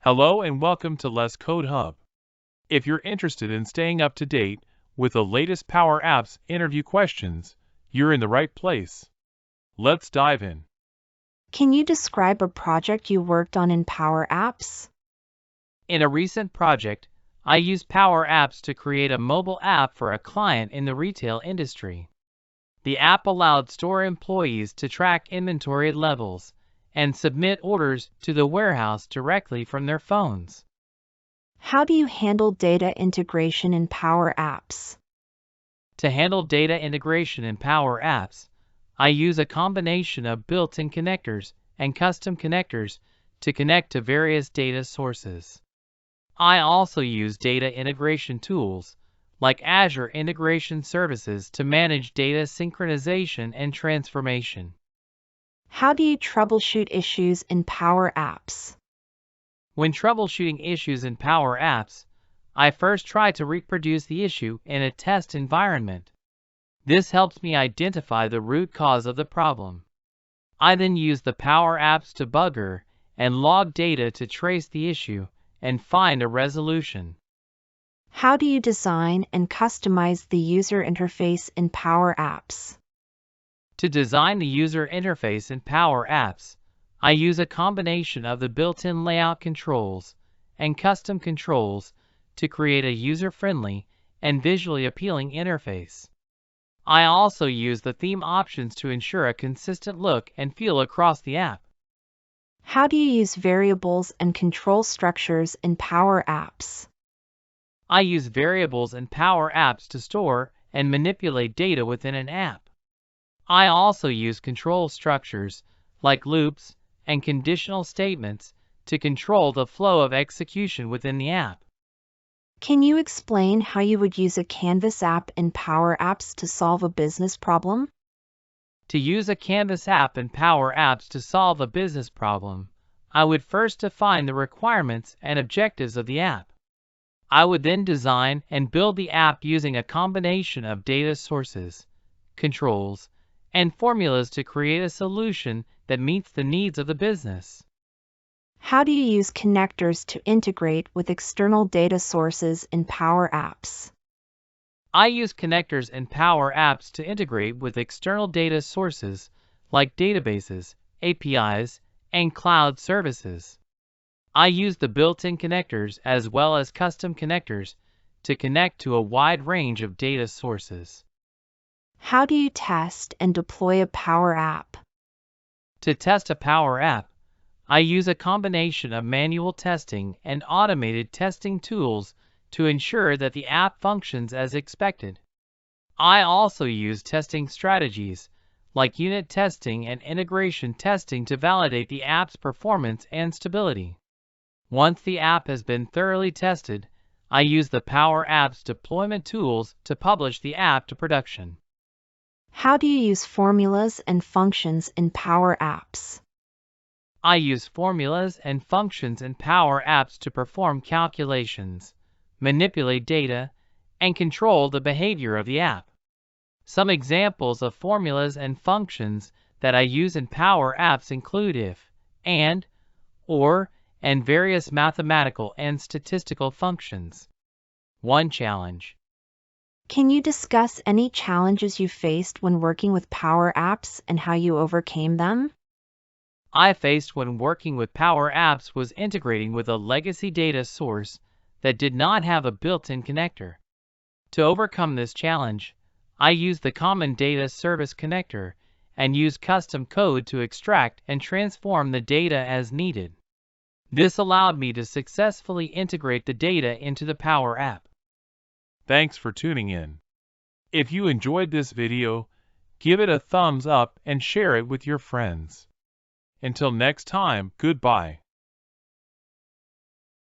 Hello and welcome to Less Code Hub. If you're interested in staying up to date with the latest Power Apps interview questions, you're in the right place. Let's dive in. Can you describe a project you worked on in Power Apps? In a recent project, I used Power Apps to create a mobile app for a client in the retail industry. The app allowed store employees to track inventory levels and submit orders to the warehouse directly from their phones. How do you handle data integration in Power Apps? To handle data integration in Power Apps, I use a combination of built-in connectors and custom connectors to connect to various data sources. I also use data integration tools like Azure Integration Services to manage data synchronization and transformation. How do you troubleshoot issues in Power Apps? When troubleshooting issues in Power Apps, I first try to reproduce the issue in a test environment. This helps me identify the root cause of the problem. I then use the Power Apps debugger and log data to trace the issue and find a resolution. How do you design and customize the user interface in Power Apps? To design the user interface in Power Apps, I use a combination of the built-in layout controls and custom controls to create a user-friendly and visually appealing interface. I also use the theme options to ensure a consistent look and feel across the app. How do you use variables and control structures in Power Apps? I use variables in Power Apps to store and manipulate data within an app. I also use control structures like loops and conditional statements to control the flow of execution within the app. Can you explain how you would use a Canvas app in Power Apps to solve a business problem? To use a Canvas app in Power Apps to solve a business problem, I would first define the requirements and objectives of the app. I would then design and build the app using a combination of data sources, controls, and formulas to create a solution that meets the needs of the business. How do you use connectors to integrate with external data sources in Power Apps? I use connectors in Power Apps to integrate with external data sources like databases, APIs, and cloud services. I use the built-in connectors as well as custom connectors to connect to a wide range of data sources. How do you test and deploy a Power App? To test a Power App, I use a combination of manual testing and automated testing tools to ensure that the app functions as expected. I also use testing strategies like unit testing and integration testing to validate the app's performance and stability. Once the app has been thoroughly tested, I use the Power Apps deployment tools to publish the app to production. How do you use formulas and functions in Power Apps? I use formulas and functions in Power Apps to perform calculations, manipulate data, and control the behavior of the app. Some examples of formulas and functions that I use in Power Apps include if, and, or, and various mathematical and statistical functions. One challenge. Can you discuss any challenges you faced when working with Power Apps and how you overcame them? I faced when working with Power Apps was integrating with a legacy data source that did not have a built-in connector. To overcome this challenge, I used the Common Data Service connector and used custom code to extract and transform the data as needed. This allowed me to successfully integrate the data into the Power App. Thanks for tuning in. If you enjoyed this video, give it a thumbs up and share it with your friends. Until next time, goodbye.